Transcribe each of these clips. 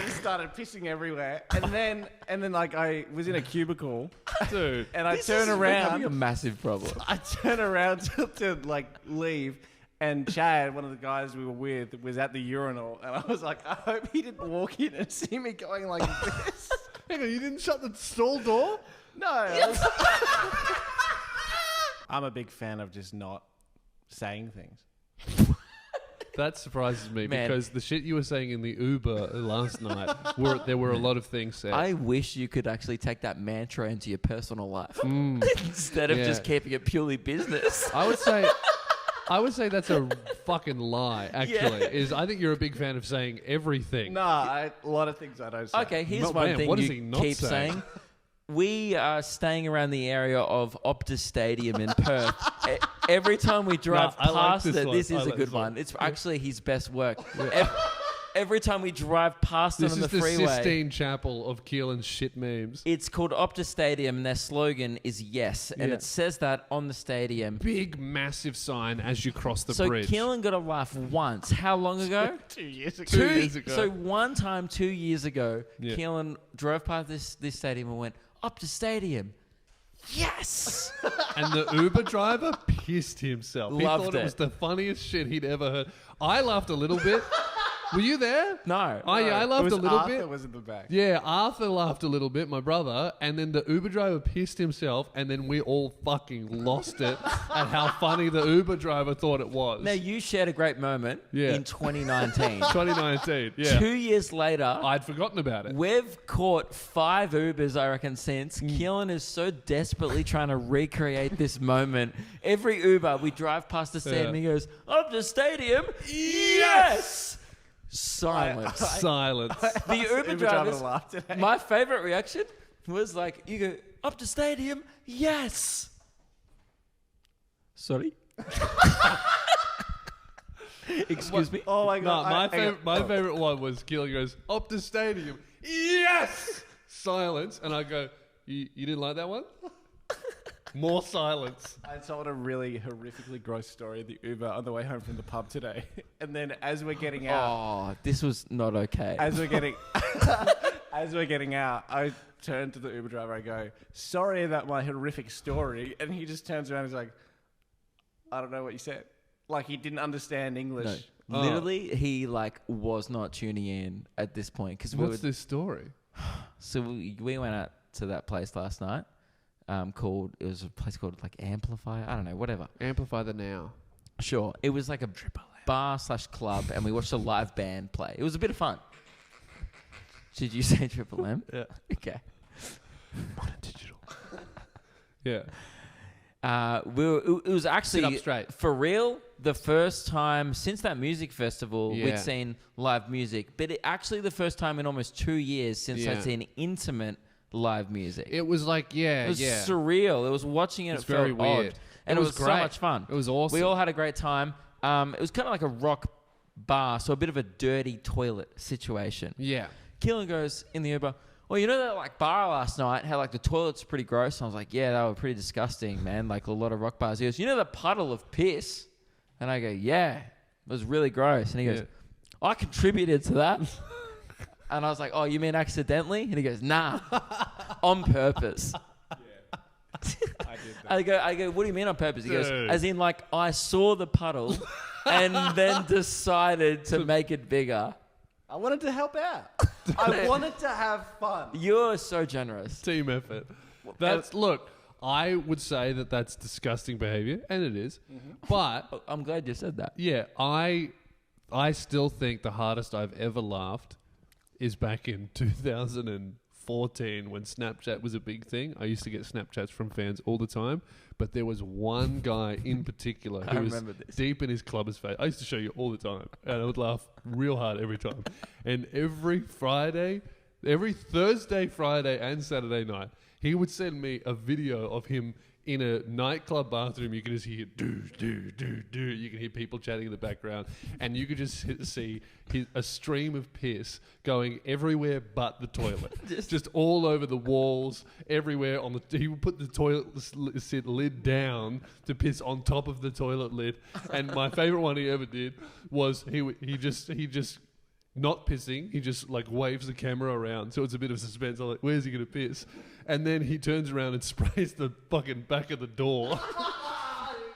just started pissing everywhere. And then like I was in a cubicle, Dude. and I This turn is becoming a around. massive problem. I turn around to like leave, and Chad, one of the guys we were with, was at the urinal, and I was like, I hope he didn't walk in and see me going like this. Hang on, you didn't shut the stall door? No. I'm a big fan of just not saying things. That surprises me Man. because the shit you were saying in the Uber last night, there were a lot of things said. I wish you could actually take that mantra into your personal life instead of Yeah. just keeping it purely business. I would say that's a fucking lie, actually. Yeah. I think you're a big fan of saying everything. A lot of things I don't say. Okay, here's Not one man, thing what does you he not keep say? saying. We are staying around the area of Optus Stadium in Perth. Every time we drive I like past this it, one. this I is a like good this one. one. It's actually his best work. Every time we drive past it This on is the the freeway, Sistine Chapel of Keelan's shit memes. it's called Optus Stadium, and their slogan is yes, and Yeah. it says that on the stadium. Big, massive sign as you cross the So bridge. Keelan got a laugh once. How long ago? 2 years ago. 2 years ago. So one time, 2 years ago, Yeah. Keelan drove past this stadium and went, Optus Stadium. Yes! And the Uber driver pissed himself. He Loved thought it it. was the funniest shit he'd ever heard. I laughed a little bit. Were you there? No. Oh, yeah, I laughed a little Arthur bit. was in the back. Yeah, Arthur laughed a little bit, my brother, and then the Uber driver pissed himself, and then we all fucking lost it at how funny the Uber driver thought it was. Now, you shared a great moment Yeah. in 2019. 2019, yeah. 2 years later, I'd forgotten about it. we've caught 5 Ubers, I reckon, since. Mm. Keelan is so desperately trying to recreate this moment. Every Uber, we drive past the stadium, Yeah. he goes, Optus Stadium? Yes! Silence. Silence. The Uber driver drivers, laughed today. my favorite reaction was like, you go, Optus Stadium? Yes! Sorry? Excuse me? Oh my No, god! my favorite one was Keelan goes, Optus Stadium. Yes! Silence. And I go, you didn't like that one? More silence. I told a really horrifically gross story of the Uber on the way home from the pub today, and then as we're getting out, Oh, this was not okay. as we're getting out, I turn to the Uber driver. I go, "Sorry about my horrific story," and he just turns around and is like, "I don't know what you said." Like he didn't understand English. No, literally, he like was not tuning in at this point because we What's this story? So we went out to that place last night. It was a place called like Amplify. I don't know, whatever. Amplify the now. Sure, it was like a bar / club, and we watched a live band play. It was a bit of fun. Did you say Triple M? Yeah. Okay. Modern digital. Yeah. It was actually Sit up straight. for real the first time since that music festival Yeah. we'd seen live music, but actually the first time in almost 2 years since Yeah. I'd seen intimate live music. It was like, It was surreal. It was watching it. It's It felt very weird. odd. And it was so great. much fun. It was awesome. We all had a great time. It was kind of like a rock bar, so a bit of a dirty toilet situation. Yeah. Keelan goes in the Uber, well, you know that like bar last night had like the toilets pretty gross? And I was like, yeah, they were pretty disgusting, man. Like a lot of rock bars. He goes, you know the puddle of piss? And I go, yeah, it was really gross. And he goes, Yeah. I contributed to that. And I was like, oh, you mean accidentally? And he goes, nah, on purpose. I did that. I go, what do you mean on purpose? He goes, Dude. as in like I saw the puddle and then decided to make it bigger. I wanted to help out. I wanted to have fun. You're so generous. Team effort. Look, I would say that that's disgusting behavior, and it is. But I'm glad you said that. yeah, I still think the hardest I've ever laughed is back in 2014 when Snapchat was a big thing. I used to get Snapchats from fans all the time, but there was one guy in particular I who was remember this. deep in his clubber's face. I used to show you all the time, and I would laugh real hard every time. And every Thursday, Friday, and Saturday night, he would send me a video of him in a nightclub bathroom. You can just hear do. You can hear people chatting in the background, and you could just see a stream of piss going everywhere but the toilet, just all over the walls, everywhere. He would put the toilet seat lid down to piss on top of the toilet lid. And my favorite one he ever did was he just not pissing. He just like waves the camera around, so it's a bit of suspense. I'm like, where's he gonna piss? And then he turns around and sprays the fucking back of the door,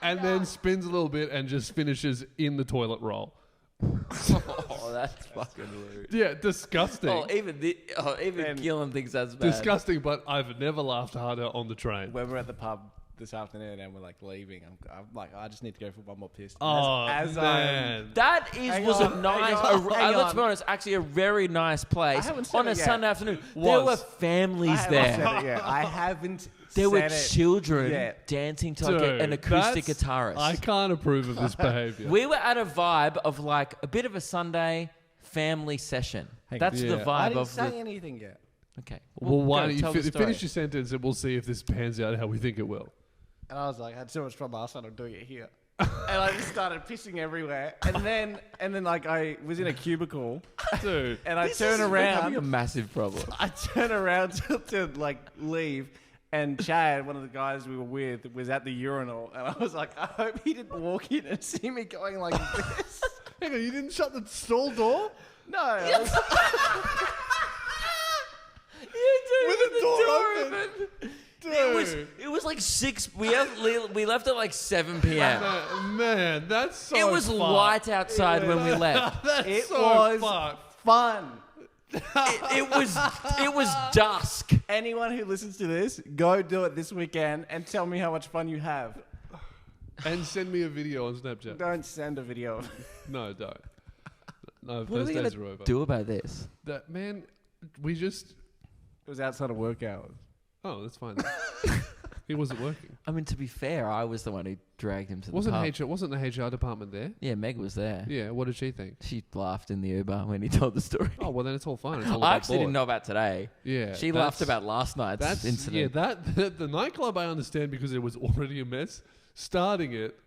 and then spins a little bit and just finishes in the toilet roll. Oh, that's fucking rude. Yeah, disgusting. Oh, even And- Gillen thinks that's bad. Disgusting, but I've never laughed harder on the train. When we're at the pub this afternoon and we're like leaving, I'm like, I just need to go for one more piss. Oh, as man. That was a on, nice. hang Let's on. be honest, actually a very nice place I haven't said on a it yet. Sunday afternoon. Was. There were families there. I haven't. There were said it children yet. dancing to like an Dude, acoustic that's- guitarist. I can't approve of this behavior. We were at a vibe of like a bit of a Sunday family session. Hang That's on. the Yeah. I vibe didn't of say the. anything yet. Okay. Well, why go, don't you tell the story. finish your sentence and we'll see if this pans out how we think it will. And I was like, I had so much fun last night. I'm doing it here. And I just started pissing everywhere. And then like I was in a cubicle, Dude. and I This turn is becoming a around. massive problem. I turn around to like leave, and Chad, one of the guys we were with, was at the urinal, and I was like, I hope he didn't walk in and see me going like this. Hang on, you didn't shut the stall door? No, I was, With the door open. It was like 6. We left at like 7 p.m. Man, that's so It was fucked. light outside when we left. That's it so was fucked. fun. It was dusk. Anyone who listens to this, go do it this weekend and tell me how much fun you have. And send me a video on Snapchat. Don't send a video. No, don't. No, What are those we days gonna are over. do about this? That man, we just. It was outside of work hours. Oh, that's fine. He wasn't working. I mean, to be fair, I was the one who dragged him to the Wasn't pub. wasn't the HR department there? Yeah, Meg was there. Yeah. What did she think? She laughed in the Uber when he told the story. Oh well, then it's all fine. It's all I about actually didn't board. know about today. Yeah. She that's- laughed about last night's That's incident. Yeah, the nightclub I understand because it was already a mess. Starting it,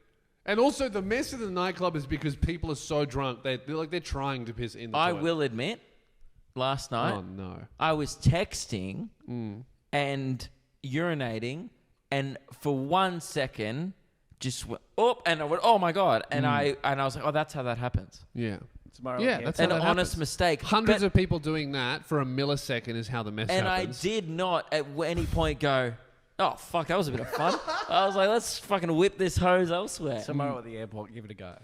and also the mess of the nightclub is because people are so drunk they're trying to piss in the I toilet. will admit, last night Oh no. I was texting and urinating, and for 1 second, just went up, and I went, "Oh my god!" And I was like, "Oh, that's how that happens." Yeah. Tomorrow. Yeah, again. that's how An that honest happens. mistake. Hundreds But- of people doing that for a millisecond is how the mess And happens. I did not at any point go, "Oh fuck, that was a bit of fun." I was like, "Let's fucking whip this hose elsewhere." Tomorrow at the airport, give it a go.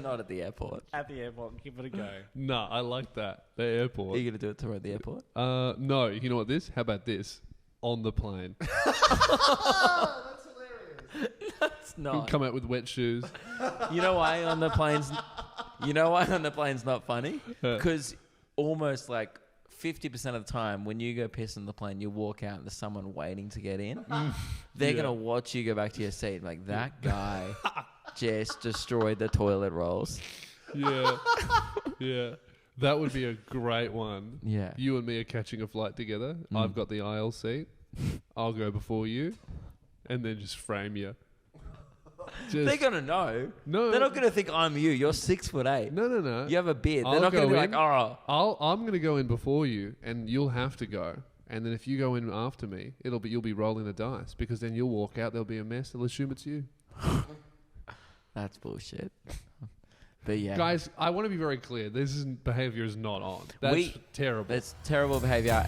Not at the airport. At the airport, give it a go. No, I like that. The Are airport. you gonna do it tomorrow at the airport? No, you know what this? How about this? On the plane. It's not. Come out with wet shoes. You know why on the planes? You know why on the plane's not funny? Because almost like 50% of the time, when you go piss in the plane, you walk out and there's someone waiting to get in. They're Yeah. gonna watch you go back to your seat. Like that guy just destroyed the toilet rolls. Yeah. Yeah. That would be a great one. Yeah. You and me are catching a flight together. I've got the aisle seat. I'll go before you. And then just frame you. Just, They're gonna know. No. They're not gonna think I'm you. You're 6'8". No. You have a beard. They're I'll not gonna go be like, in. "Oh, I'm going to go in before you, and you'll have to go. And then if you go in after me, you'll be rolling the dice because then you'll walk out. There'll be a mess. They'll assume it's you. that's bullshit." But yeah, Guys, I want to be very clear. Behavior is not on. That's terrible. that's terrible behavior.